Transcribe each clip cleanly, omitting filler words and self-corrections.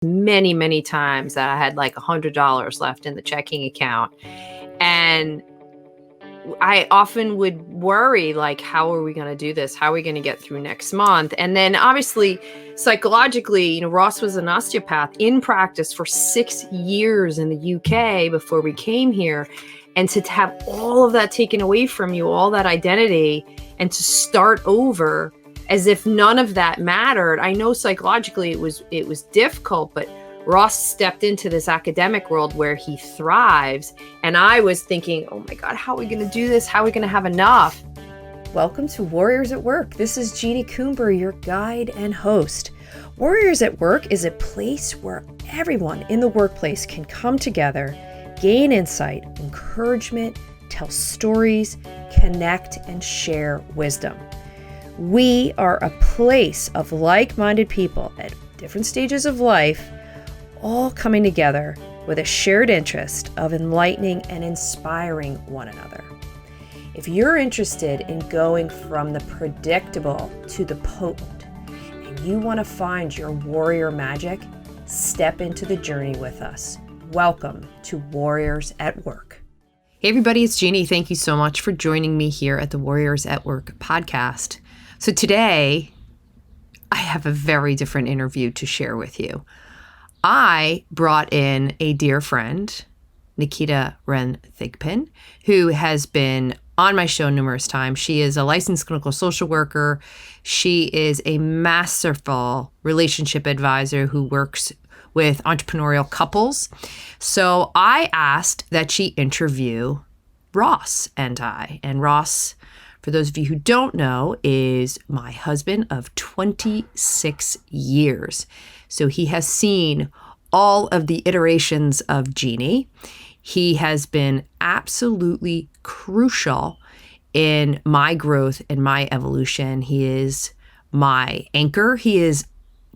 many, many times that I had like $100 left in the checking account. And I often would worry, like, how are we going to do this? How are we going to get through next month? And then obviously, psychologically, Ross was an osteopath in practice for 6 years in the UK before we came here. And to have all of that taken away from you, all that identity, and to start over as if none of that mattered. I know psychologically it was difficult, but Ross stepped into this academic world where he thrives. And I was thinking, oh my God, how are we going to do this? How are we going to have enough? Welcome to Warriors at Work. This is Jeanie Coomber, your guide and host. Warriors at Work is a place where everyone in the workplace can come together, gain insight, encouragement, tell stories, connect, and share wisdom. We are a place of like-minded people at different stages of life, all coming together with a shared interest of enlightening and inspiring one another. If you're interested in going from the predictable to the potent, and you want to find your warrior magic, step into the journey with us. Welcome to Warriors at Work. Hey everybody, it's Jeanie. Thank you so much for joining me here at the Warriors at Work podcast. So today, I have a very different interview to share with you. I brought in a dear friend, Naketa Thigpin, who has been on my show numerous times. She is a licensed clinical social worker. She is a masterful relationship advisor who works with entrepreneurial couples. So I asked that she interview Ross and I. And Ross, for those of you who don't know, is my husband of 26 years. So he has seen all of the iterations of Jeanie. He has been absolutely crucial in my growth and my evolution. He is my anchor. He is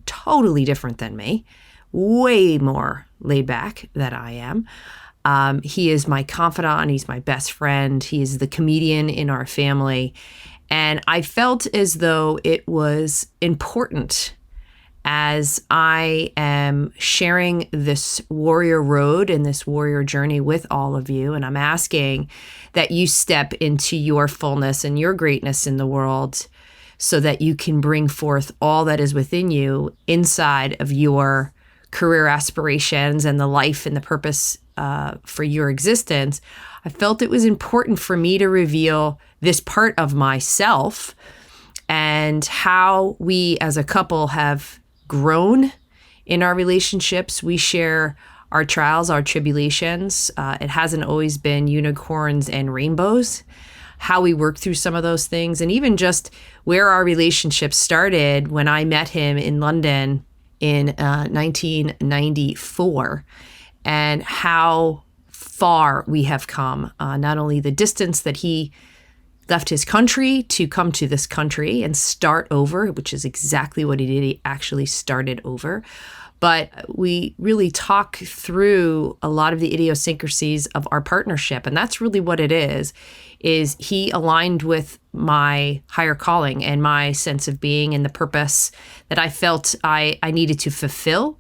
totally different than me, way more laid back than I am. He is my confidant. He's my best friend. He is the comedian in our family. And I felt as though it was important as I am sharing this warrior road and this warrior journey with all of you. And I'm asking that you step into your fullness and your greatness in the world so that you can bring forth all that is within you inside of your career aspirations and the life and the purpose for your existence. I felt it was important for me to reveal this part of myself and how we as a couple have grown in our relationships. We share our trials, our tribulations. It hasn't always been unicorns and rainbows. How we work through some of those things, and even just where our relationship started when I met him in London in 1994, and how far we have come. Not only the distance that he left his country to come to this country and start over, which is exactly what he did. He actually started over. But we really talk through a lot of the idiosyncrasies of our partnership. And that's really what it is he aligned with my higher calling and my sense of being and the purpose that I felt I needed to fulfill.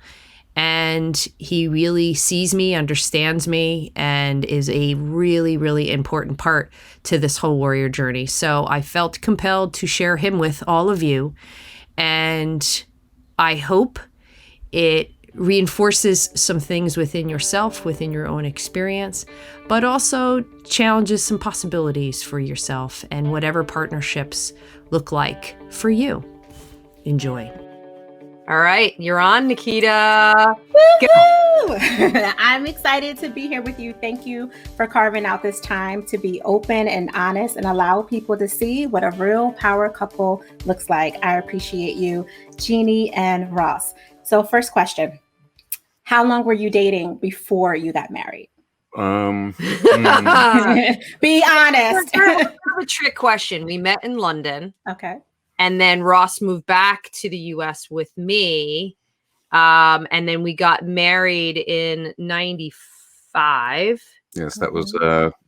And he really sees me, understands me, and is a really, really important part to this whole warrior journey. So I felt compelled to share him with all of you. And I hope it reinforces some things within yourself, within your own experience, but also challenges some possibilities for yourself and whatever partnerships look like for you. Enjoy. All right, you're on, Naketa. I'm excited to be here with you. Thank you for carving out this time to be open and honest and allow people to see what a real power couple looks like. I appreciate you, Jeanie and Ross. So first question, how long were you dating before you got married? Be honest. That's a trick question. We met in London. Okay. And then Ross moved back to the U.S. with me. And then we got married in 95. Yes, that was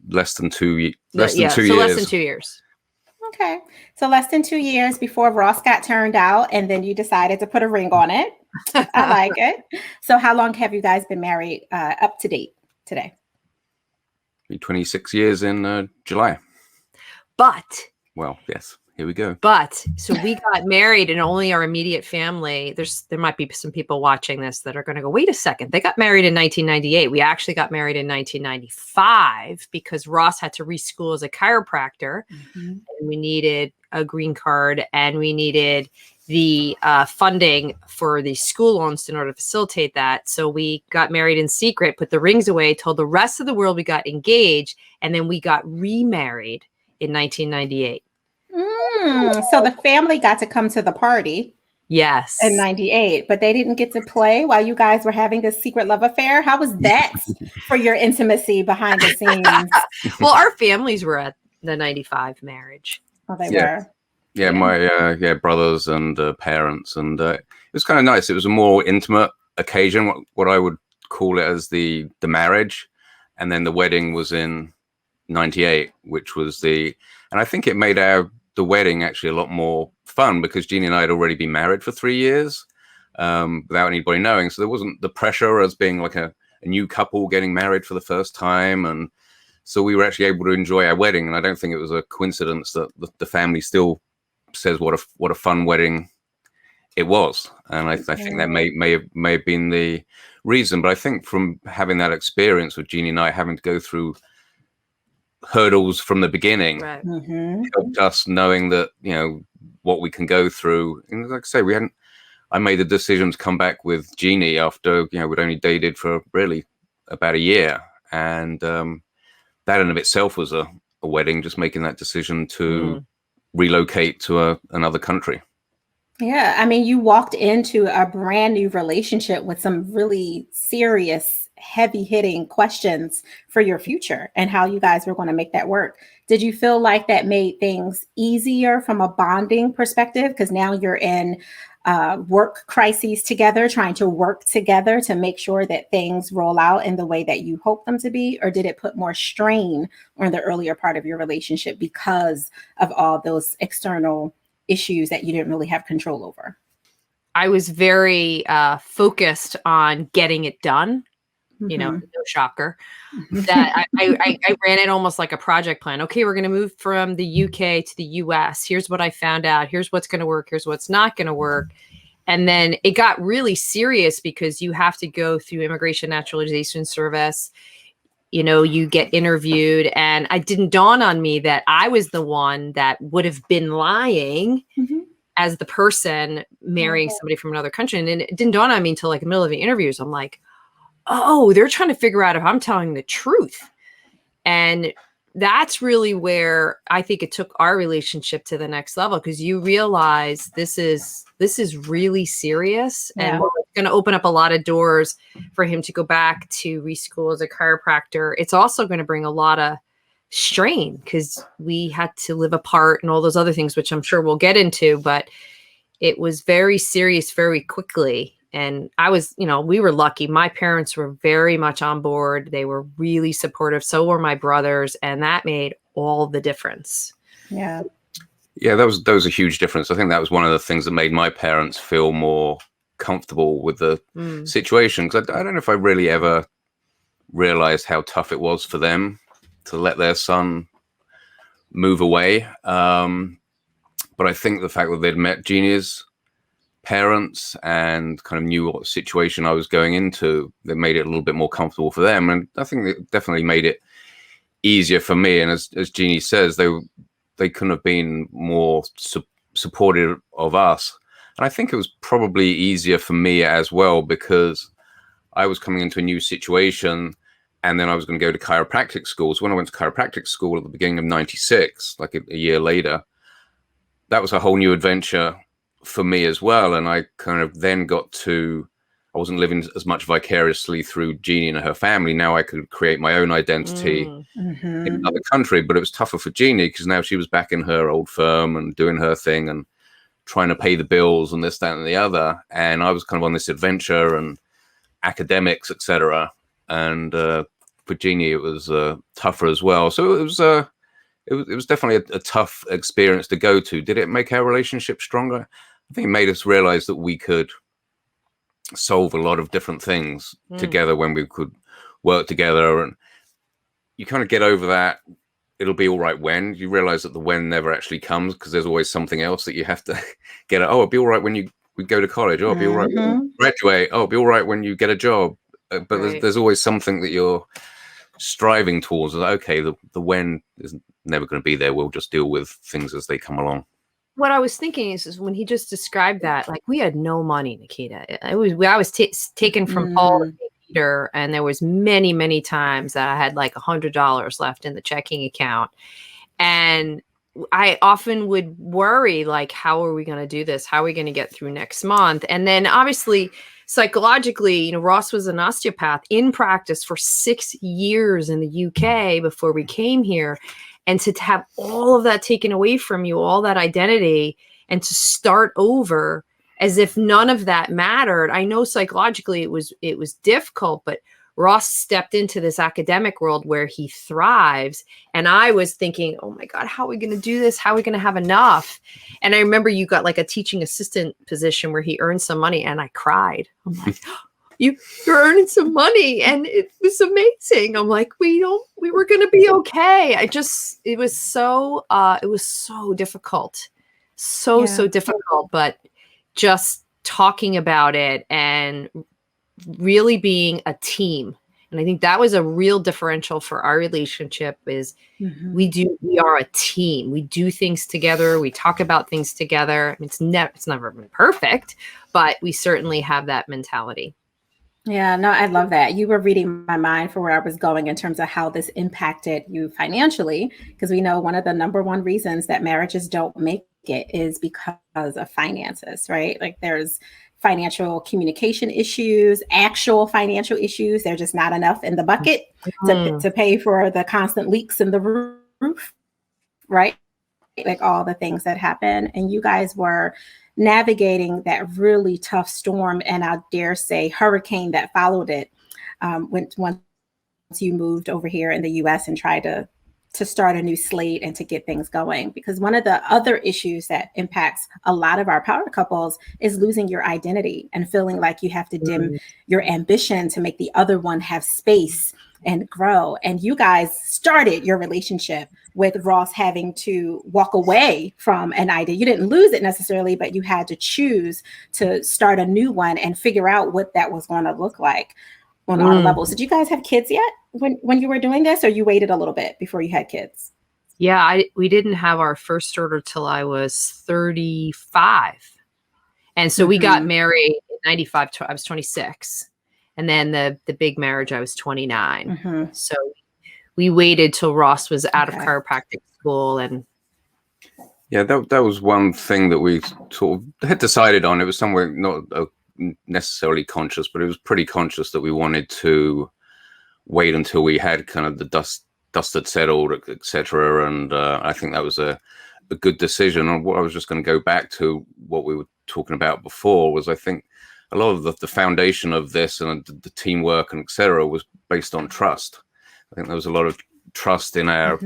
less than 2 years. Less than 2 years. Okay. So less than 2 years before Ross got turned out, and then you decided to put a ring on it. I like it. So how long have you guys been married up to date today? 26 years in July. But Well, yes, here we go. so we got married, and only our immediate family. There might be some people watching this that are going to go, wait a second. They got married in 1998. We actually got married in 1995 because Ross had to reschool as a chiropractor, and we needed a green card, and we needed the funding for the school loans in order to facilitate that. So we got married in secret, put the rings away, told the rest of the world we got engaged, and then we got remarried in 1998. So the family got to come to the party. Yes. In 98, but they didn't get to play while you guys were having this secret love affair. How was that for your intimacy behind the scenes? Well, our families were at the 95 marriage. Oh, they were. Yeah, my brothers and parents, and it was kind of nice. It was a more intimate occasion, what I would call it as the marriage, and then the wedding was in 98, which was and I think it made the wedding actually a lot more fun because Jeanie and I had already been married for 3 years without anybody knowing. So there wasn't the pressure as being like a new couple getting married for the first time. And so we were actually able to enjoy our wedding. And I don't think it was a coincidence that the family still says what a fun wedding it was. And I think that may have been the reason. But I think from having that experience with Jeanie and I having to go through hurdles from the beginning, Right. helped us knowing that, what we can go through. And like I say, I made the decision to come back with Jeanie after, we'd only dated for really about a year. And that in of itself was a wedding, just making that decision to relocate to another country. Yeah. I mean, you walked into a brand new relationship with some really serious, heavy hitting questions for your future and how you guys were going to make that work. Did you feel like that made things easier from a bonding perspective? Because now you're in work crises together, trying to work together to make sure that things roll out in the way that you hope them to be? Or did it put more strain on the earlier part of your relationship because of all those external issues that you didn't really have control over? I was very focused on getting it done. No shocker. That I ran it almost like a project plan. Okay, we're going to move from the UK to the US. Here's what I found out. Here's what's going to work. Here's what's not going to work. And then it got really serious because you have to go through Immigration Naturalization Service. You get interviewed, and it didn't dawn on me that I was the one that would have been lying as the person marrying somebody from another country. And it didn't dawn on me until like the middle of the interviews. I'm like, oh, they're trying to figure out if I'm telling the truth. And that's really where I think it took our relationship to the next level, because you realize this is really serious, and it's going to open up a lot of doors for him to go back to reschool as a chiropractor. It's also going to bring a lot of strain because we had to live apart and all those other things, which I'm sure we'll get into, but it was very serious very quickly. And I was, we were lucky. My parents were very much on board. They were really supportive. So were my brothers. And that made all the difference. Yeah. Yeah, that was a huge difference. I think that was one of the things that made my parents feel more comfortable with the situation. Because I don't know if I really ever realized how tough it was for them to let their son move away. But I think the fact that they'd met Jeannie's parents and kind of knew what situation I was going into, that made it a little bit more comfortable for them. And I think it definitely made it easier for me. And as Jeanie says, they couldn't have been more supportive of us. And I think it was probably easier for me as well, because I was coming into a new situation, and then I was going to go to chiropractic school. So when I went to chiropractic school at the beginning of 96, like a year later, that was a whole new adventure for me as well. And I kind of then I wasn't living as much vicariously through Jeanie and her family. Now I could create my own identity in another country. But it was tougher for Jeanie because now she was back in her old firm and doing her thing and trying to pay the bills and this, that, and the other. And I was kind of on this adventure and academics, etc. And for Jeanie, it was tougher as well. So it was definitely a tough experience to go to. Did it make our relationship stronger? I think it made us realize that we could solve a lot of different things together when we could work together. And you kind of get over that it'll be all right when you realize that the when never actually comes, because there's always something else that you have to get. Oh, it'll be all right when we go to college. Oh, it'll be all right when you graduate. Oh, it'll be all right when you get a job. But there's always something that you're striving towards. Okay, the when is never going to be there. We'll just deal with things as they come along. What I was thinking is when he just described that, like, we had no money, Naketa. I was taken from Paul to Peter, and there was many times that I had like $100 left in the checking account, and I often would worry, like, how are we going to do this? How are we going to get through next month? And then obviously psychologically, you know, Ross was an osteopath in practice for 6 years in the UK before we came here. And to have all of that taken away from you, all that identity, and to start over as if none of that mattered. I know psychologically it was difficult, but Ross stepped into this academic world where he thrives. And I was thinking, oh my God, how are we going to do this? How are we going to have enough? And I remember you got like a teaching assistant position where he earned some money, and I cried. I'm like, you're earning some money, and it was amazing. I'm like, we were going to be okay. It was so difficult. So difficult, but just talking about it and really being a team. And I think that was a real differential for our relationship is we are a team. We do things together. We talk about things together. I mean, it's never been perfect, but we certainly have that mentality. Yeah, no, I love that. You were reading my mind for where I was going in terms of how this impacted you financially, because we know one of the number one reasons that marriages don't make it is because of finances, right? Like there's financial communication issues, actual financial issues. There's just not enough in the bucket to pay for the constant leaks in the roof, right? Like all the things that happen. And you guys were navigating that really tough storm, and I dare say hurricane that followed it once you moved over here in the US and tried to start a new slate and to get things going. Because one of the other issues that impacts a lot of our power couples is losing your identity and feeling like you have to dim your ambition to make the other one have space and grow. And you guys started your relationship with Ross having to walk away from an idea. You didn't lose it necessarily, but you had to choose to start a new one and figure out what that was going to look like on all levels. Did you guys have kids yet when you were doing this, or you waited a little bit before you had kids? Yeah, we didn't have our first daughter till I was 35. And so we got married in 95. I was 26. And then the big marriage, I was 29. So we waited till Ross was out of chiropractic school. And yeah, that was one thing that we sort of had decided on. It was somewhere not necessarily conscious, but it was pretty conscious that we wanted to wait until we had kind of the dust had settled, etc. And I think that was a good decision. And what I was just going to go back to what we were talking about before was, I think a lot of the foundation of this and the teamwork and etc. was based on trust. I think there was a lot of trust in our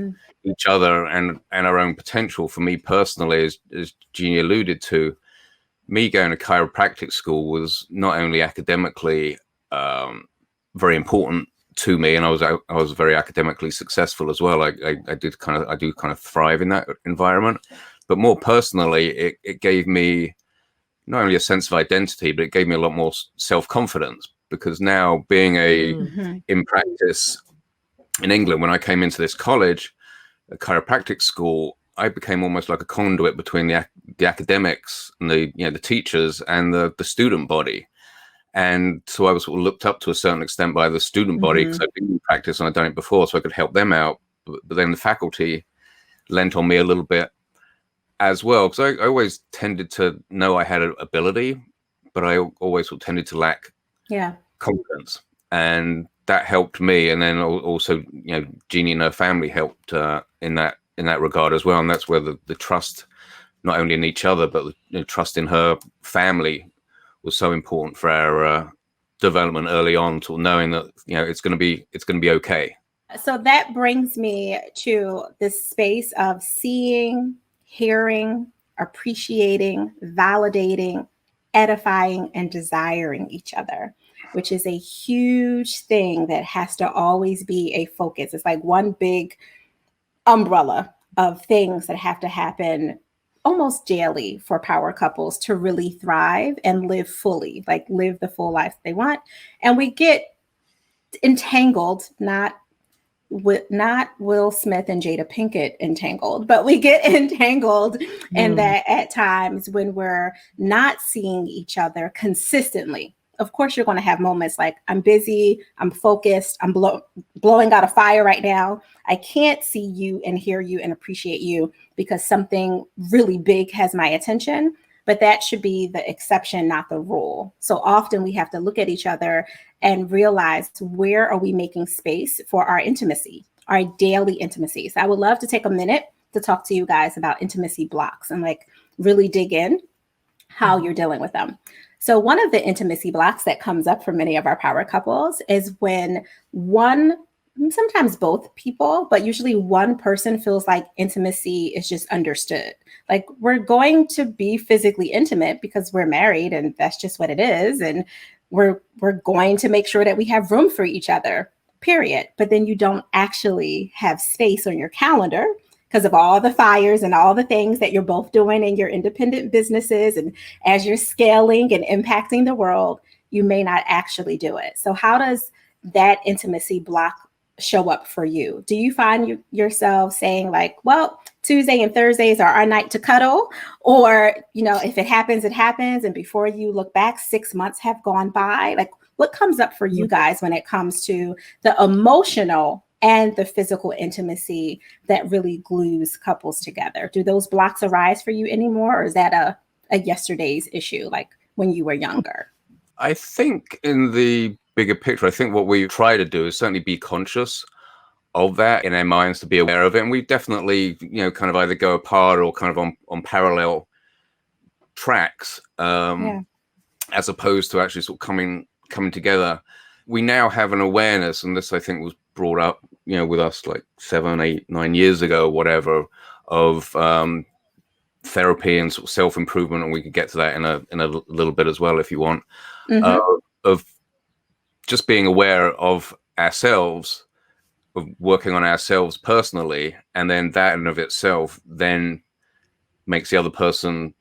each other and our own potential. For me personally, as Jeanie alluded to, me going to chiropractic school was not only academically very important to me, and I was very academically successful as well. I do kind of thrive in that environment, but more personally, it gave me not only a sense of identity, but it gave me a lot more self-confidence, because now being in practice in England, when I came into this college, a chiropractic school, I became almost like a conduit between the academics and the teachers and the student body. And so I was sort of looked up to a certain extent by the student body, because I'd been in practice and I'd done it before, so I could help them out. But then the faculty lent on me a little bit as well, because I always tended to know I had an ability, but I always tended to lack confidence, and that helped me. And then also, Jeanie and her family helped in that regard as well. And that's where the trust, not only in each other, but the trust in her family, was so important for our development early on, to knowing that it's going to be okay. So that brings me to this space of seeing, hearing, appreciating, validating edifying, and desiring each other, which is a huge thing that has to always be a focus. It's like one big umbrella of things that have to happen almost daily for power couples to really thrive and live fully, like live the full life they want. And we get entangled, not Will Smith and Jada Pinkett entangled, but we get entangled in that at times when we're not seeing each other consistently. Of course, you're going to have moments like, I'm busy, I'm focused, I'm blowing out a fire right now. I can't see you and hear you and appreciate you because something really big has my attention. But that should be the exception, not the rule. So often we have to look at each other and realize, where are we making space for our intimacy, our daily intimacy. So I would love to take a minute to talk to you guys about intimacy blocks and like really dig in how you're dealing with them. So one of the intimacy blocks that comes up for many of our power couples is when one, sometimes both people, but usually one person feels like intimacy is just understood. Like, we're going to be physically intimate because we're married and that's just what it is. And we're going to make sure that we have room for each other, period. But then you don't actually have space on your calendar because of all the fires and all the things that you're both doing in your independent businesses. And as you're scaling and impacting the world, you may not actually do it. So how does that intimacy block show up for you? Do you find yourself saying like, well, Tuesday and Thursdays are our night to cuddle? Or, you know, if it happens, it happens. And before you look back, 6 months have gone by. Like, what comes up for you guys when it comes to the emotional and the physical intimacy that really glues couples together? Do those blocks arise for you anymore? Or is that a yesterday's issue, like when you were younger? I think in the bigger picture, I think what we try to do is certainly be conscious of that in our minds, to be aware of it. And we definitely, you know, kind of either go apart or kind of on parallel tracks, as opposed to actually sort of coming together. We now have an awareness, and this I think was brought up, you know, with us like 7, 8, 9 years ago, whatever, of therapy and sort of self-improvement, and we could get to that in a little bit as well if you want, of just being aware of ourselves, of working on ourselves personally, and then that in of itself then makes the other person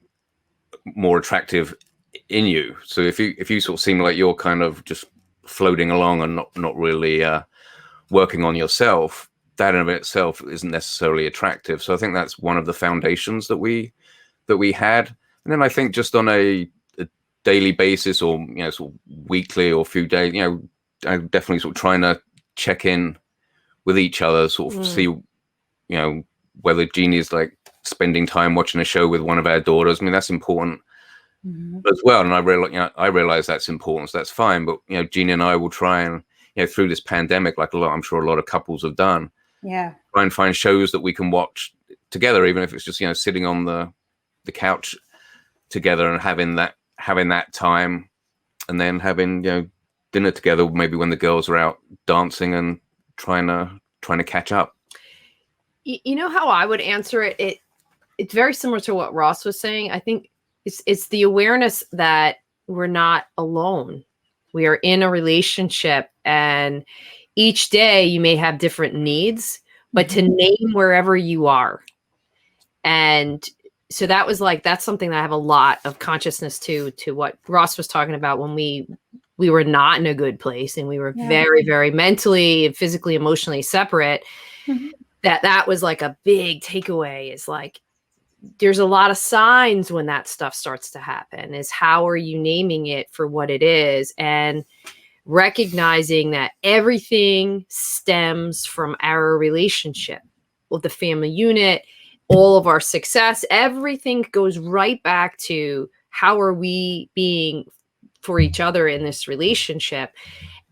more attractive in you. So if you sort of seem like you're kind of just floating along and not really working on yourself, that in of itself isn't necessarily attractive. So I think that's one of the foundations that we had. And then I think just on a daily basis, or, you know, sort of weekly or few days, you know, I'm definitely sort of trying to check in with each other, sort of see, you know, whether Jeannie's like spending time watching a show with one of our daughters. I mean, that's important as well. And I realize that's important, so that's fine. But, you know, Jeannie and I will try and, you know, through this pandemic, like I'm sure a lot of couples have done, try and find shows that we can watch together, even if it's just, you know, sitting on the couch together and having that time, and then having, you know, dinner together, maybe when the girls are out dancing and trying to catch up. You know how I would answer it? It's very similar to what Ross was saying. I think it's the awareness that we're not alone. We are in a relationship, and each day you may have different needs, but to name wherever you are. And so that's something that I have a lot of consciousness to what Ross was talking about when we were not in a good place and we were very, very mentally and physically, emotionally separate. That was like a big takeaway, is like, there's a lot of signs when that stuff starts to happen, is how are you naming it for what it is, and recognizing that everything stems from our relationship with the family unit, all of our success, everything goes right back to how are we being for each other in this relationship.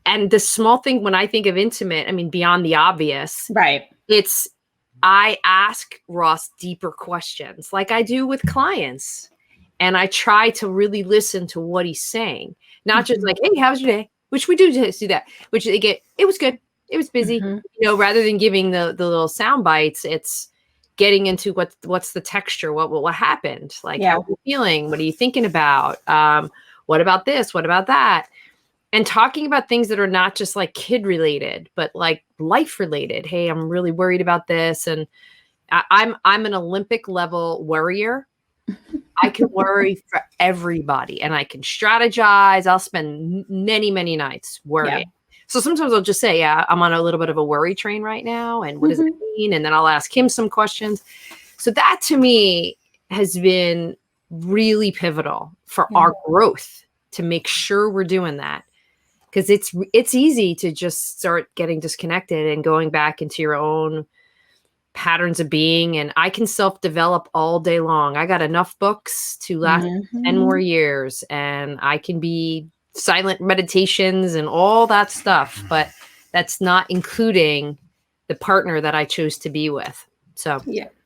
And the small thing, when I think of intimate, I mean, beyond the obvious, it's, I ask Ross deeper questions like I do with clients. And I try to really listen to what he's saying, not just like, hey, how was your day? Which we do that, which they get, it was good, it was busy, you know, rather than giving the little sound bites. It's, getting into what's the texture, what happened, like Yeah. how are you feeling, what are you thinking about, what about this, what about that, and talking about things that are not just like kid related, but like life related. Hey, I'm really worried about this, and I'm an Olympic level worrier. I can worry for everybody, and I can strategize. I'll spend many nights worrying. Yeah. So sometimes I'll just say, yeah, I'm on a little bit of a worry train right now. And what does it mean? And then I'll ask him some questions. So that to me has been really pivotal for our growth, to make sure we're doing that. Because it's easy to just start getting disconnected and going back into your own patterns of being. And I can self-develop all day long. I got enough books to last 10 more years, and I can be silent meditations and all that stuff, but that's not including the partner that I chose to be with. So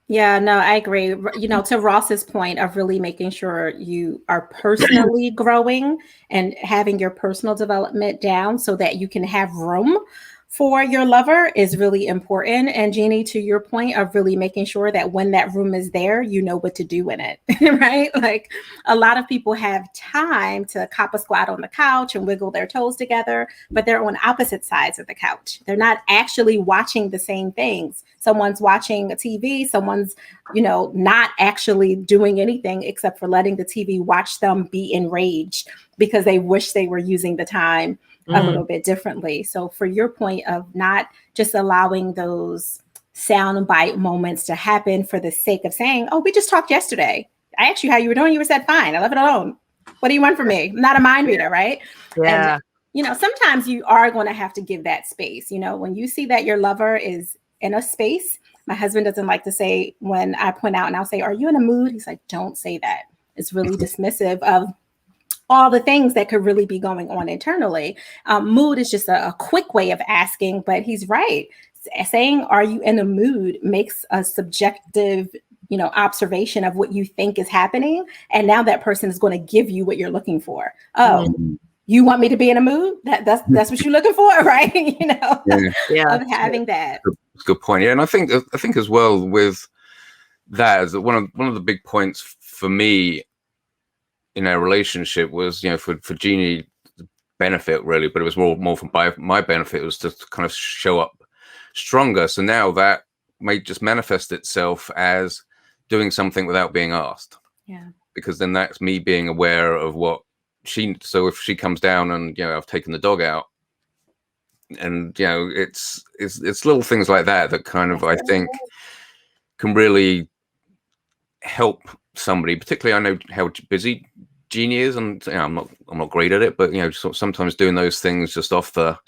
yeah, no, I agree. You know, to Ross's point of really making sure you are personally growing and having your personal development down so that you can have room for your lover is really important. And Jeanie, to your point of really making sure that when that room is there, you know what to do in it, right? Like a lot of people have time to cop a squat on the couch and wiggle their toes together, but they're on opposite sides of the couch. They're not actually watching the same things. Someone's watching a TV, someone's, you know, not actually doing anything except for letting the TV watch them be enraged because they wish they were using the time a little bit differently. So for your point of not just allowing those sound bite moments to happen for the sake of saying, oh, we just talked yesterday. I asked you how you were doing. You said, fine, I left it alone. What do you want from me? I'm not a mind reader, right? yeah. And, you know, sometimes you are going to have to give that space. You know, when you see that your lover is in a space, my husband doesn't like to say when I point out and I'll say, are you in a mood? He's like, don't say that. It's really dismissive of all the things that could really be going on internally. Mood is just a quick way of asking, but he's right. Saying, are you in a mood makes a subjective, you know, observation of what you think is happening. And now that person is going to give you what you're looking for. Oh, you want me to be in a mood? That's what you're looking for, right? You know, of having that. That's a good point. Yeah. And I think as well with that, is that one of the big points for me in our relationship was, you know, for Jeanie benefit really, but it was more for my benefit, was to kind of show up stronger. So now that may just manifest itself as doing something without being asked. Yeah. Because then that's me being aware of what so if she comes down and, you know, I've taken the dog out, and, you know, it's little things like that kind of, I think, can really help somebody. Particularly, I know how busy Jeanie is, and, you know, I'm not great at it, but, you know, sometimes doing those things just off the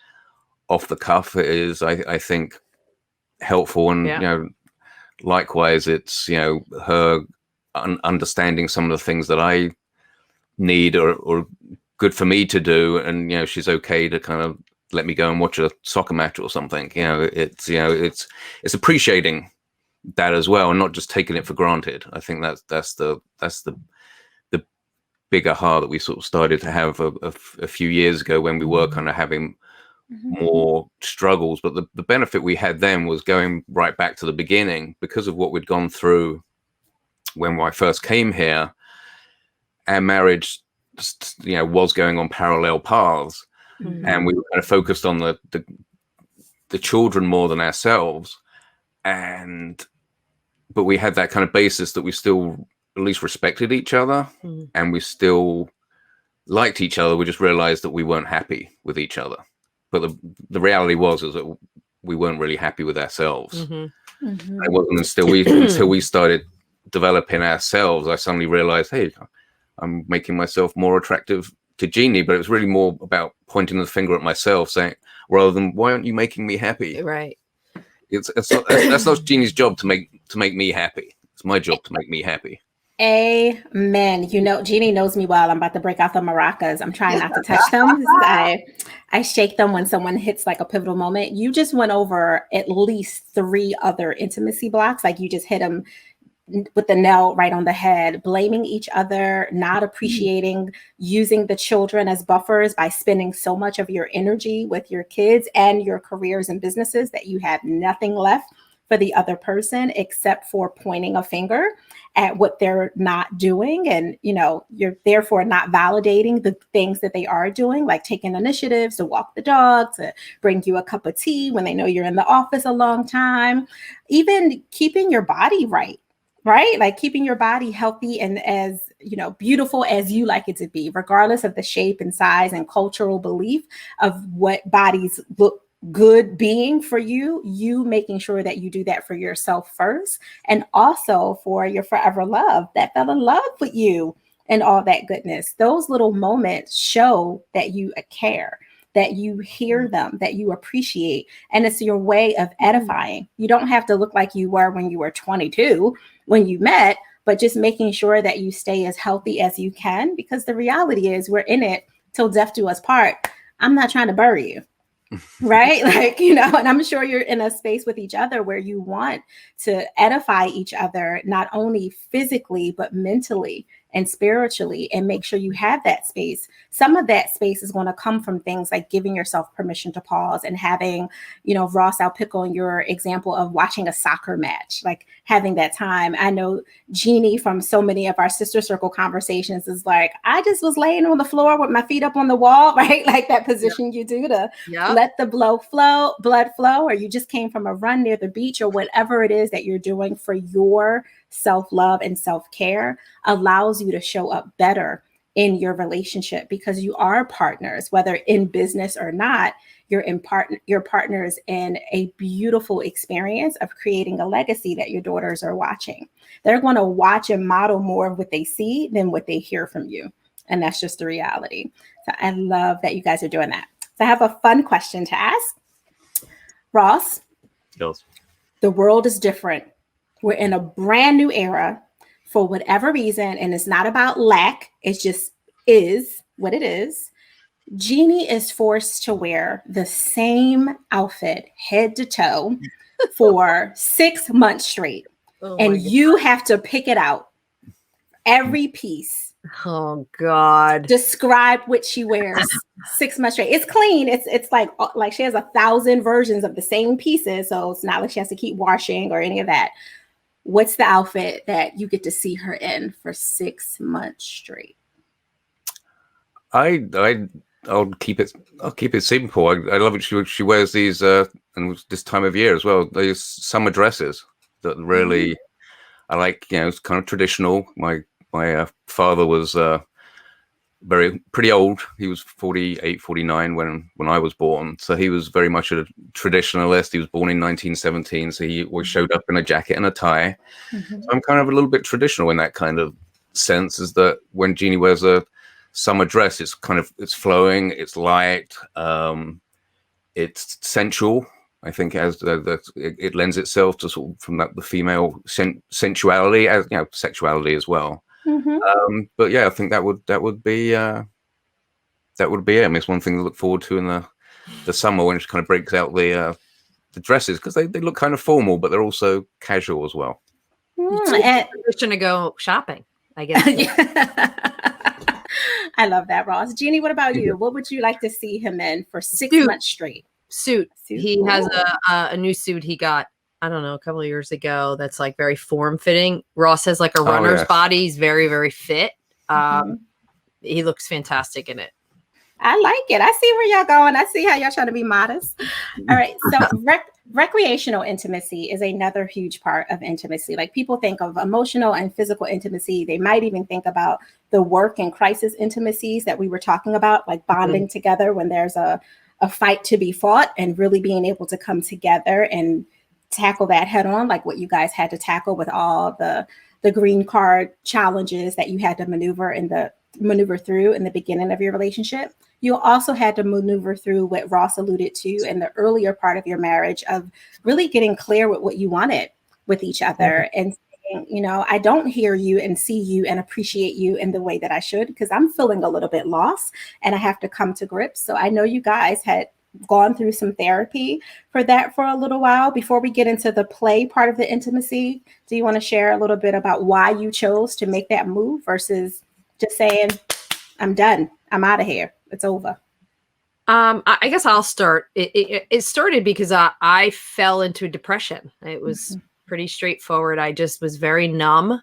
cuff is, I think, helpful. And you know, likewise, it's, you know, her understanding some of the things that I need or good for me to do, and, you know, she's okay to kind of let me go and watch a soccer match or something. You know, it's it's appreciating that as well, and not just taking it for granted. I think that's the big aha that we sort of started to have a few years ago, when we were kind of having more struggles. But the benefit we had then was going right back to the beginning, because of what we'd gone through when I first came here. Our marriage, you know, was going on parallel paths, and we were kind of focused on the children more than ourselves. But we had that kind of basis that we still at least respected each other, and we still liked each other. We just realized that we weren't happy with each other. But the reality was that we weren't really happy with ourselves. It wasn't until we started developing ourselves, I suddenly realized, hey, I'm making myself more attractive to Jeanie. But it was really more about pointing the finger at myself, saying, rather than, why aren't you making me happy? Right. That's not Jeanie's job to make me happy. It's my job to make me happy. Amen. You know, Jeanie knows me well. I'm about to break out the maracas. I'm trying not to touch them. I shake them when someone hits like a pivotal moment. You just went over at least 3 other intimacy blocks. Like you just hit them with the nail right on the head. Blaming each other, not appreciating, using the children as buffers by spending so much of your energy with your kids and your careers and businesses that you have nothing left for the other person, except for pointing a finger at what they're not doing. And, you're therefore not validating the things that they are doing, like taking initiatives to walk the dog, to bring you a cup of tea when they know you're in the office a long time, even keeping your body right? Like keeping your body healthy and as, beautiful as you like it to be, regardless of the shape and size and cultural belief of what bodies look good being for you making sure that you do that for yourself first, and also for your forever love that fell in love with you and all that goodness. Those little moments show that you care, that you hear them, that you appreciate, and it's your way of edifying. You don't have to look like you were when you were 22 when you met, but just making sure that you stay as healthy as you can, because the reality is we're in it till death do us part. I'm not trying to bury you. Right? And I'm sure you're in a space with each other where you want to edify each other, not only physically, but mentally and spiritually, and make sure you have that space. Some of that space is going to come from things like giving yourself permission to pause and having, Ross, I'll pick on your example of watching a soccer match, like having that time. I know Jeanie from so many of our sister circle conversations is like, I just was laying on the floor with my feet up on the wall, right? Like that position you do to let the blood flow, or you just came from a run near the beach, or whatever it is that you're doing for your self-love and self-care allows you to show up better in your relationship, because you are partners, whether in business or not. You're partners in a beautiful experience of creating a legacy that your daughters are watching. They're going to watch and model more of what they see than what they hear from you. And that's just the reality. So I love that you guys are doing that. So I have a fun question to ask. Ross, Yes. The world is different. We're in a brand new era for whatever reason, and it's not about lack. It just is what it is. Jeanie is forced to wear the same outfit head to toe for 6 months straight. And you have to pick it out. Every piece. Oh God. Describe what she wears 6 months straight. It's clean. It's like she has 1,000 versions of the same pieces. So it's not like she has to keep washing or any of that. What's the outfit that you get to see her in for 6 months straight? I'll keep it simple. I love it. She wears these and this time of year as well. These summer dresses that really I like. It's kind of traditional. My father was pretty old. He was 48, 49 when I was born. So he was very much a traditionalist. He was born in 1917. So he always showed up in a jacket and a tie. So I'm kind of a little bit traditional in that kind of sense, is that when Jeanie wears a summer dress, it's flowing, it's light, it's sensual. I think as it lends itself to sort of from the female sensuality, as sexuality as well. But yeah, I think that would be it. I mean, it's one thing to look forward to in the summer when she kind of breaks out the dresses, because they look kind of formal, but they're also casual as well. And permission to go shopping, I guess. I love that, Ross. Jeanie, what about you? What would you like to see him in for 6 months straight? Suit. He has a new suit he got, I don't know, a couple of years ago that's like very form fitting. Ross has like a runner's body. He's very, very fit. He looks fantastic in it. I like it. I see where y'all going. I see how y'all trying to be modest. All right. So recreational intimacy is another huge part of intimacy. Like, people think of emotional and physical intimacy. They might even think about the work and crisis intimacies that we were talking about, like bonding together when there's a fight to be fought, and really being able to come together and tackle that head on, like what you guys had to tackle with all the green card challenges that you had to maneuver through in the beginning of your relationship. You also had to maneuver through what Ross alluded to in the earlier part of your marriage, of really getting clear with what you wanted with each other and saying, I don't hear you and see you and appreciate you in the way that I should, because I'm feeling a little bit lost and I have to come to grips. So I know you guys had gone through some therapy for that for a little while. Before we get into the play part of the intimacy, do you want to share a little bit about why you chose to make that move versus just saying, I'm done, I'm out of here, it's over? I guess I'll start. It started because I fell into depression. It was pretty straightforward. I just was very numb.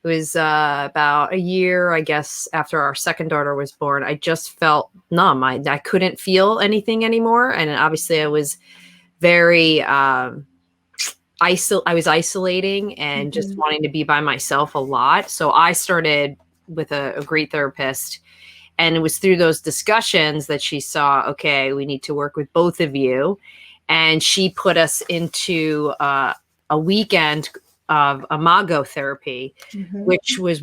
It was about a year, I guess, after our second daughter was born. I just felt numb. I couldn't feel anything anymore. And obviously I was very I was isolating and just wanting to be by myself a lot. So I started with a great therapist. And it was through those discussions that she saw, okay, we need to work with both of you. And she put us into a weekend of imago therapy, which was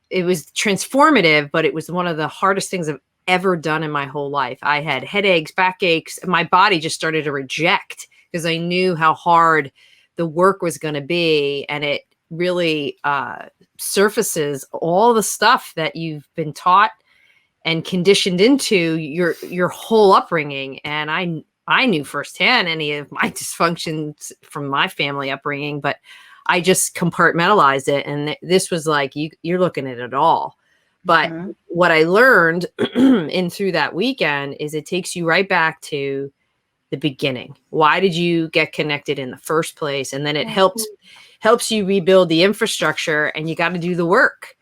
it was transformative, but it was one of the hardest things I've ever done in my whole life. I had headaches, backaches, and my body just started to reject because I knew how hard the work was going to be. And it really surfaces all the stuff that you've been taught and conditioned into your whole upbringing. And I knew firsthand any of my dysfunctions from my family upbringing, but I just compartmentalized it. And this was like, you're looking at it all. But what I learned through that weekend is it takes you right back to the beginning. Why did you get connected in the first place? And then it helps you rebuild the infrastructure, and you got to do the work.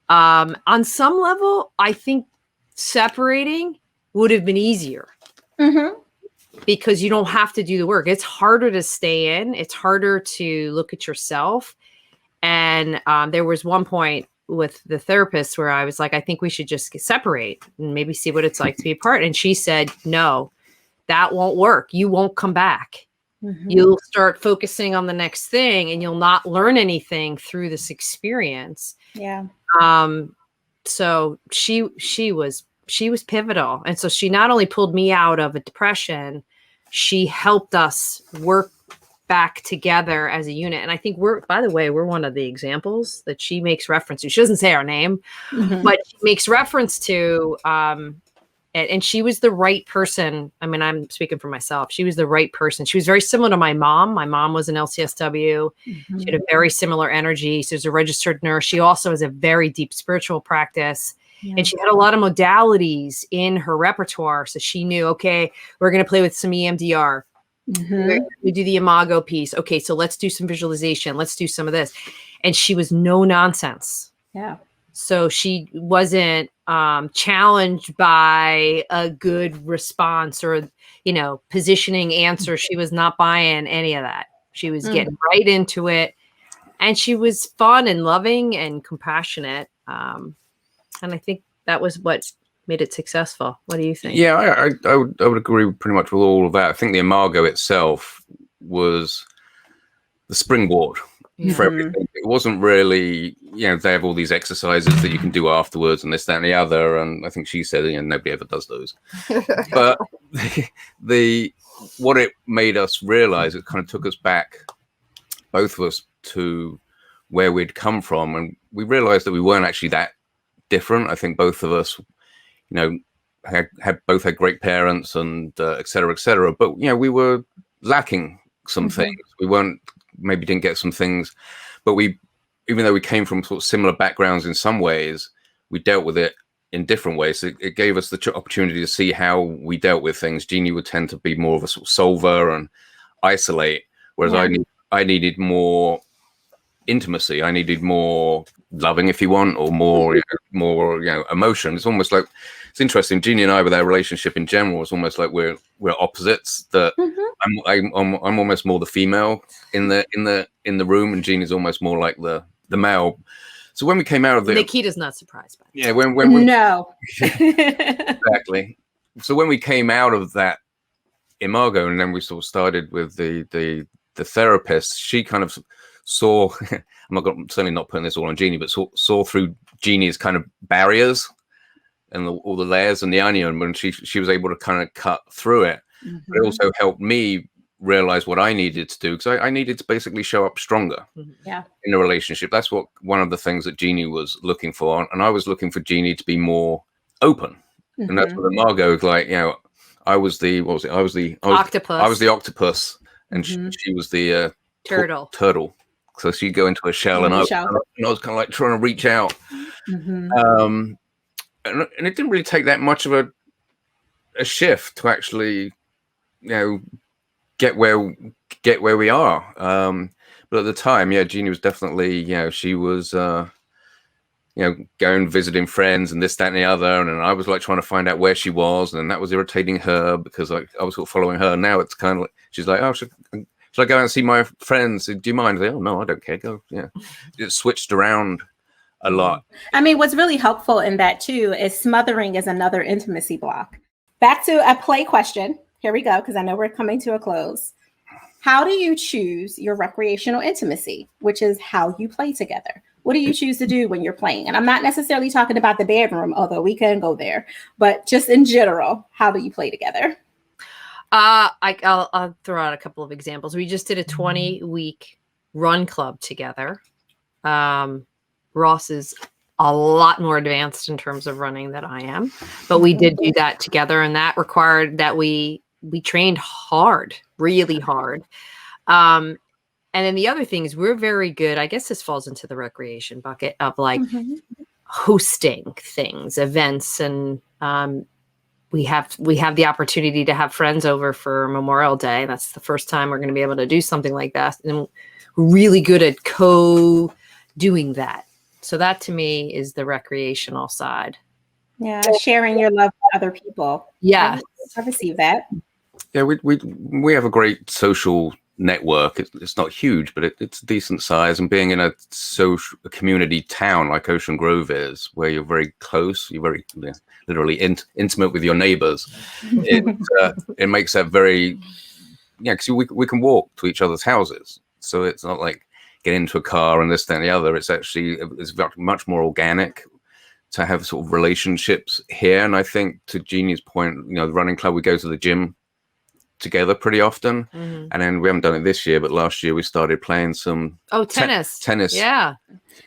On some level, I think separating would have been easier because you don't have to do the work. It's harder to stay in. It's harder to look at yourself. And there was one point with the therapist where I was like, I think we should just separate and maybe see what it's like to be apart. And she said, no, that won't work. You won't come back. You'll start focusing on the next thing and you'll not learn anything through this experience. Yeah. So she was pivotal. And so she not only pulled me out of a depression, she helped us work back together as a unit. And I think we're one of the examples that she makes reference to. She doesn't say our name, but she makes reference to, and she was the right person. I mean, I'm speaking for myself. She was the right person. She was very similar to my mom. My mom was an LCSW. She had a very similar energy. She was a registered nurse. She also has a very deep spiritual practice. And she had a lot of modalities in her repertoire. So she knew, okay, we're going to play with some EMDR. We do the imago piece. Okay, so let's do some visualization. Let's do some of this. And she was no nonsense. Yeah. So she wasn't challenged by a good response or, positioning answer. She was not buying any of that. She was getting right into it. And she was fun and loving and compassionate. And I think that was what made it successful. What do you think? Yeah, I would agree pretty much with all of that. I think the imago itself was the springboard for everything. It wasn't really, they have all these exercises that you can do afterwards and this, that, and the other. And I think she said, nobody ever does those. But what it made us realize, it kind of took us back, both of us, to where we'd come from. And we realized that we weren't actually that different. I think both of us, had great parents and et cetera, but we were lacking some things. We maybe didn't get some things, but even though we came from sort of similar backgrounds in some ways, we dealt with it in different ways. It gave us the opportunity to see how we dealt with things. Jeanie would tend to be more of a sort of solver and isolate, whereas I needed more intimacy. I needed more loving, if you want, or more emotion. It's almost like, it's interesting. Jeanie and I, with our relationship in general, it's almost like we're opposites. That I'm almost more the female in the room, and Jeanie's almost more like the male. So when we came out of the Naketa's not surprised by it. Yeah, when we no. Exactly. So when we came out of that imago, and then we sort of started with the therapist, she kind of saw, certainly not putting this all on Jeanie, but saw through Jeanie's kind of barriers and all the layers and the onion, when she was able to kind of cut through it. But it also helped me realize what I needed to do, because I needed to basically show up stronger in the relationship. That's one of the things that Jeanie was looking for, and I was looking for Jeanie to be more open. And that's what imago was like. I was the octopus. I was the octopus, and she was the turtle. So she'd go into a shell, and I was kind of like trying to reach out. And it didn't really take that much of a shift to actually, get where we are. But at the time, Jeanie was definitely, she was, going visiting friends and this, that, and the other, and I was like trying to find out where she was, and that was irritating her because I was sort of following her. Now it's kind of like she's like, oh, should I go out and see my friends? Do you mind? Like, oh no, I don't care. Go. Yeah, it switched around a lot. I mean, what's really helpful in that too is smothering is another intimacy block. Back to a play question. Here we go, because I know we're coming to a close. How do you choose your recreational intimacy, which is how you play together? What do you choose to do when you're playing? And I'm not necessarily talking about the bedroom, although we can go there, but just in general, how do you play together? I'll throw out a couple of examples. We just did a 20-week run club together. Ross is a lot more advanced in terms of running than I am, but we did do that together, and that required that we trained hard, really hard. And then the other thing is we're very good. I guess this falls into the recreation bucket of like hosting things, events, and we have the opportunity to have friends over for Memorial Day. That's the first time we're going to be able to do something like that, and we're really good at doing that. So that to me is the recreational side. Yeah, sharing your love with other people. Yeah, I receive that. Yeah, we have a great social network. It's not huge, but it's decent size. And being in a community town like Ocean Grove is, where you're very close, you're very literally intimate with your neighbors. It makes that very, because we can walk to each other's houses, so it's not like get into a car and this, that, and the other. It's much more organic to have sort of relationships here. And I think to Jeannie's point, the running club, we go to the gym together pretty often, and then we haven't done it this year, but last year we started playing some tennis. Yeah.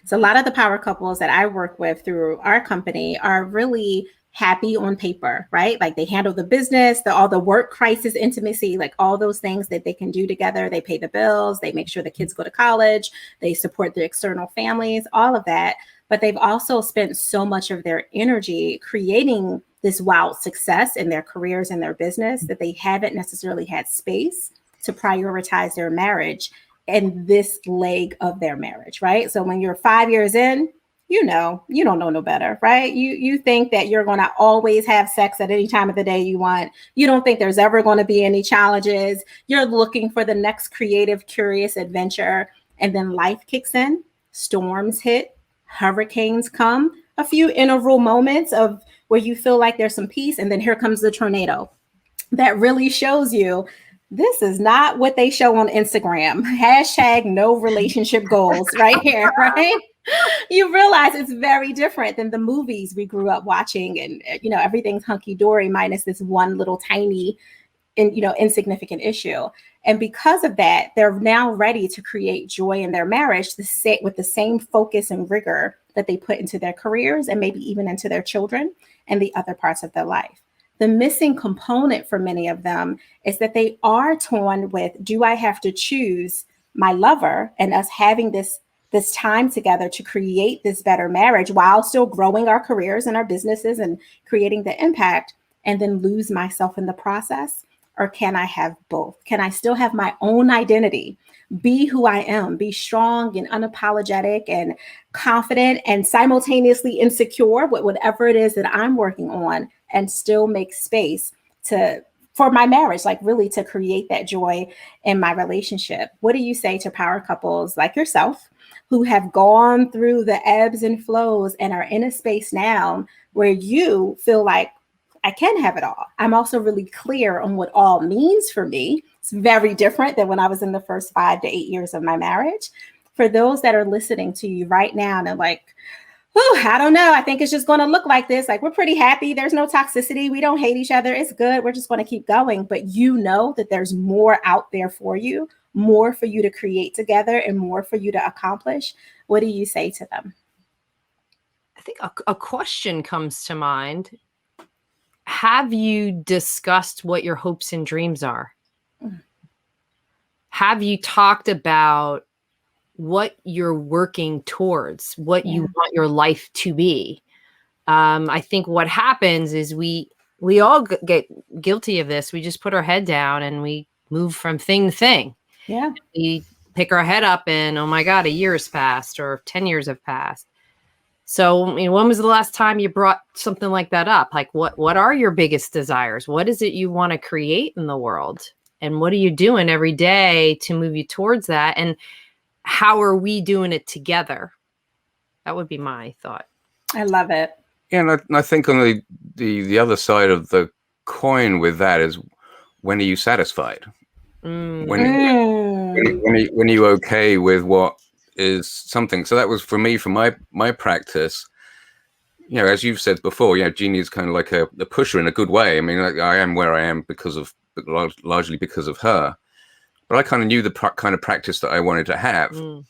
So a lot of the power couples that I work with through our company are really happy on paper, right? Like they handle the business, all the work crisis intimacy, like all those things that they can do together. They pay the bills, they make sure the kids go to college, they support their external families, all of that. But they've also spent so much of their energy creating this wild success in their careers and their business that they haven't necessarily had space to prioritize their marriage and this leg of their marriage, right? So when you're 5 years in, you don't know no better, right? You think that you're going to always have sex at any time of the day you want. You don't think there's ever going to be any challenges. You're looking for the next creative, curious adventure. And then life kicks in, storms hit, hurricanes come, a few interval moments of where you feel like there's some peace. And then here comes the tornado that really shows you this is not what they show on Instagram. # no relationship goals right here, right? You realize it's very different than the movies we grew up watching, and everything's hunky-dory minus this one little tiny insignificant issue. And because of that, they're now ready to create joy in their marriage with the same focus and rigor that they put into their careers and maybe even into their children and the other parts of their life. The missing component for many of them is that they are torn with, do I have to choose my lover and us having this time together to create this better marriage while still growing our careers and our businesses and creating the impact, and then lose myself in the process? Or can I have both? Can I still have my own identity, be who I am, be strong and unapologetic and confident and simultaneously insecure with whatever it is that I'm working on, and still make space for my marriage, like really to create that joy in my relationship? What do you say to power couples like yourself who have gone through the ebbs and flows and are in a space now where you feel like, I can have it all? I'm also really clear on what all means for me. It's very different than when I was in the first 5 to 8 years of my marriage. For those that are listening to you right now and they're like, I don't know, I think it's just going to look like this. Like, we're pretty happy. There's no toxicity. We don't hate each other. It's good. We're just going to keep going. But you know that there's more out there for you, more for you to create together, and more for you to accomplish. What do you say to them? I think a question comes to mind. Have you discussed what your hopes and dreams are? Have you talked about what you're working towards, what you want your life to be? I think what happens is we we all get guilty of this. We just put our head down and we move from thing to thing. Yeah. We pick our head up and, oh my God, a year has passed or 10 years have passed. So, when was the last time you brought something like that up? Like, what are your biggest desires? What is it you want to create in the world? And what are you doing every day to move you towards that? And how are we doing it together? That would be my thought. I love it. Yeah, and I think on the other side of the coin with that is, when are you satisfied? When are you okay with what is something? So that was for me, for my practice. As you've said before, Jeanie is kind of like a pusher in a good way. I mean, I am where I am largely because of her. But I kind of knew the kind of practice that I wanted to have, and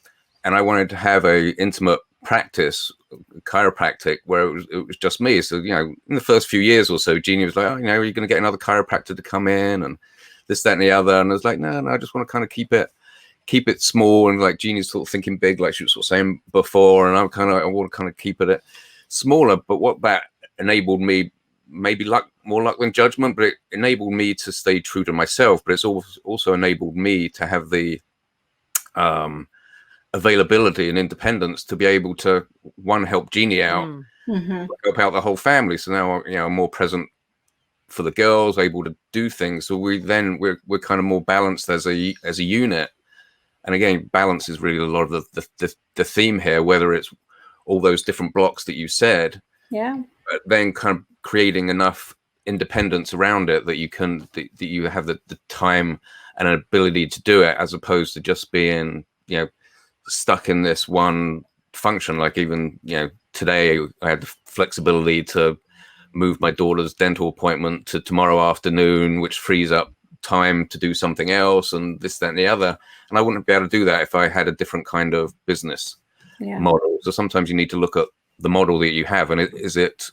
I wanted to have a intimate practice, chiropractic, where it was just me. So in the first few years or so, Jeanie was like, "Oh, are you going to get another chiropractor to come in and this, that, and the other?" And I was like, no, I just want to kind of keep it small. And like, Jeanie's sort of thinking big, like she was sort of saying before, and I want to kind of keep it smaller. But what that enabled me, maybe more luck than judgment, but it enabled me to stay true to myself. But it's also enabled me to have the availability and independence to be able to, one, help Jeanie out, help out the whole family. So now I'm more present for the girls, able to do things. So we're kind of more balanced as a unit. And again, balance is really a lot of the theme here, whether it's all those different blocks that you said, but then kind of creating enough independence around it that you have the time and an ability to do it, as opposed to just being stuck in this one function. Like even today I had the flexibility to move my daughter's dental appointment to tomorrow afternoon, which frees up time to do something else and this, that, and the other. And I wouldn't be able to do that if I had a different kind of business model. So sometimes you need to look at the model that you have, and is it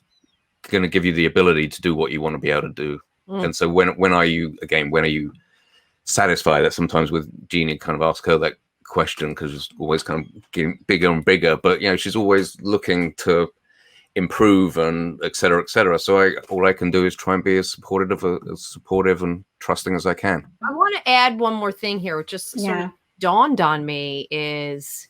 going to give you the ability to do what you want to be able to do? And so when are you satisfied? That sometimes with Jeanie, kind of ask her that question, because it's always kind of getting bigger and bigger, but she's always looking to improve and et cetera, et cetera. So all I can do is try and be as supportive and trusting as I can. I want to add one more thing here, which just sort of dawned on me, is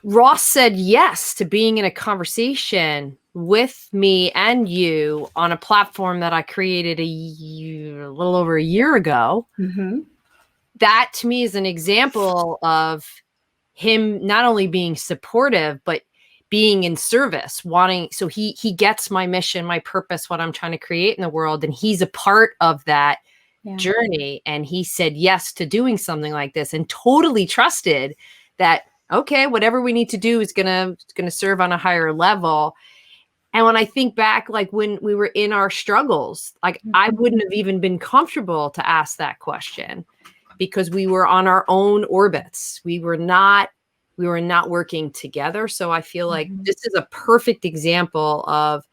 Ross said yes to being in a conversation with me and you on a platform that I created a little over a year ago. That to me is an example of him not only being supportive, but being in service, so he gets my mission, my purpose, what I'm trying to create in the world. And he's a part of that journey. And he said yes to doing something like this, and totally trusted that, okay, whatever we need to do is going to serve on a higher level. And when I think back, like when we were in our struggles, like I wouldn't have even been comfortable to ask that question, because we were on our own orbits. We were not working together. So I feel like this is a perfect example of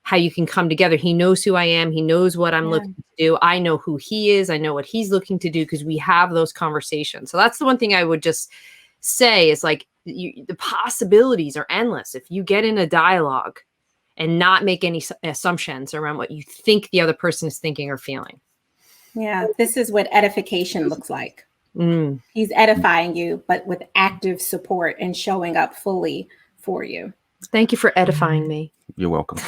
how you can come together. He knows who I am. He knows what I'm looking to do. I know who he is. I know what he's looking to do, because we have those conversations. So that's the one thing I would just say is, like, the possibilities are endless if you get in a dialogue and not make any assumptions around what you think the other person is thinking or feeling. Yeah, this is what edification looks like. He's edifying you, but with active support and showing up fully for you. Thank you for edifying me. You're welcome.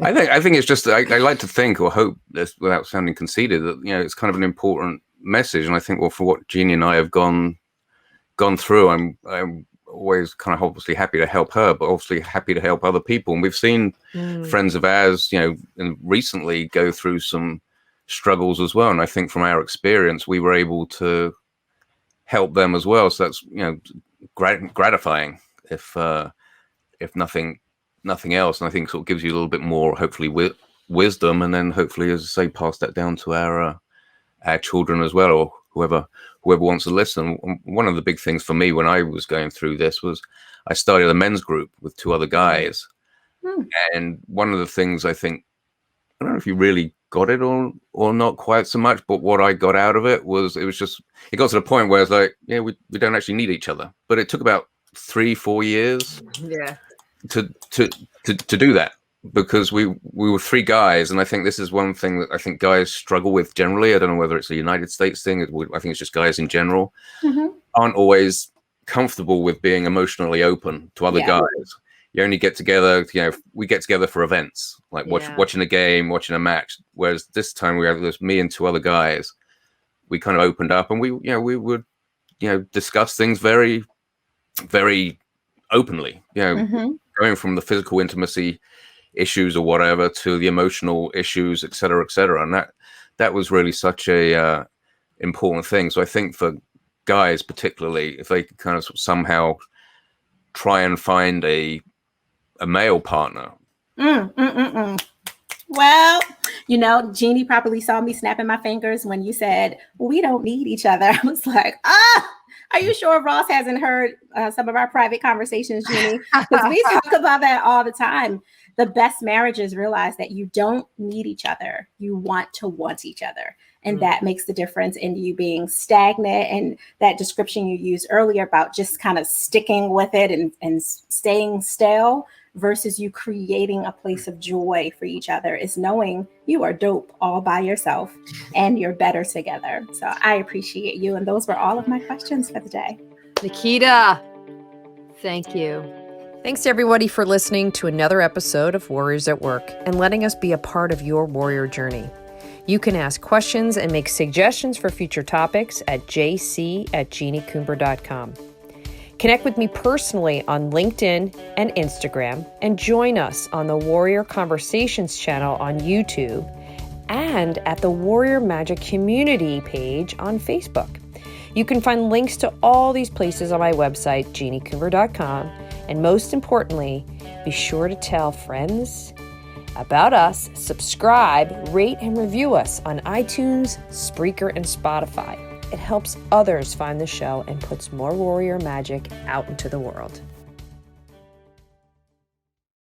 I think it's just, I like to think or hope this, without sounding conceited, that it's kind of an important message. And I think, well, for what Jeanie and I have gone through, I'm always kind of obviously happy to help her, but obviously happy to help other people. And we've seen friends of ours, and recently go through some struggles as well. And I think from our experience, we were able to help them as well. So that's gratifying, if nothing else. And I think sort of gives you a little bit more, hopefully, wisdom, and then hopefully, as I say, pass that down to our children as well, or whoever wants to listen. One of the big things for me when I was going through this was I started a men's group with 2 other guys, and one of the things I think, I don't know if you really got it or not quite so much, but what I got out of it was, it got to the point where it's like, we don't actually need each other. But it took about 3-4 years to do that. because we were three guys, and I think this is one thing that I think guys struggle with generally. I don't know whether it's a United States thing. I think it's just guys in general aren't always comfortable with being emotionally open to other guys. You only get together, we get together for events, like watching a game, watching a match. Whereas this time we had this, me and two other guys. We kind of opened up, and we would discuss things very, very openly. Going from the physical intimacy issues or whatever to the emotional issues, et cetera, and that was really such a important thing. So I think for guys particularly, if they could kind of somehow try and find a male partner. Well, Jeanie probably saw me snapping my fingers when you said, we don't need each other. I was like, are you sure Ross hasn't heard some of our private conversations, Jeanie? Because we talk about that all the time. The best marriages realize that you don't need each other. You want each other. And that makes the difference in you being stagnant. And that description you used earlier about just kind of sticking with it and staying stale versus you creating a place of joy for each other is knowing you are dope all by yourself and you're better together. So I appreciate you. And those were all of my questions for the day. Naketa, thank you. Thanks to everybody for listening to another episode of Warriors at Work and letting us be a part of your warrior journey. You can ask questions and make suggestions for future topics at jc@jeaniecoomber.com. Connect with me personally on LinkedIn and Instagram, and join us on the Warrior Conversations channel on YouTube and at the Warrior Magic Community page on Facebook. You can find links to all these places on my website, jeaniecoomber.com, and most importantly, be sure to tell friends about us, subscribe, rate, and review us on iTunes, Spreaker, and Spotify. It helps others find the show and puts more warrior magic out into the world.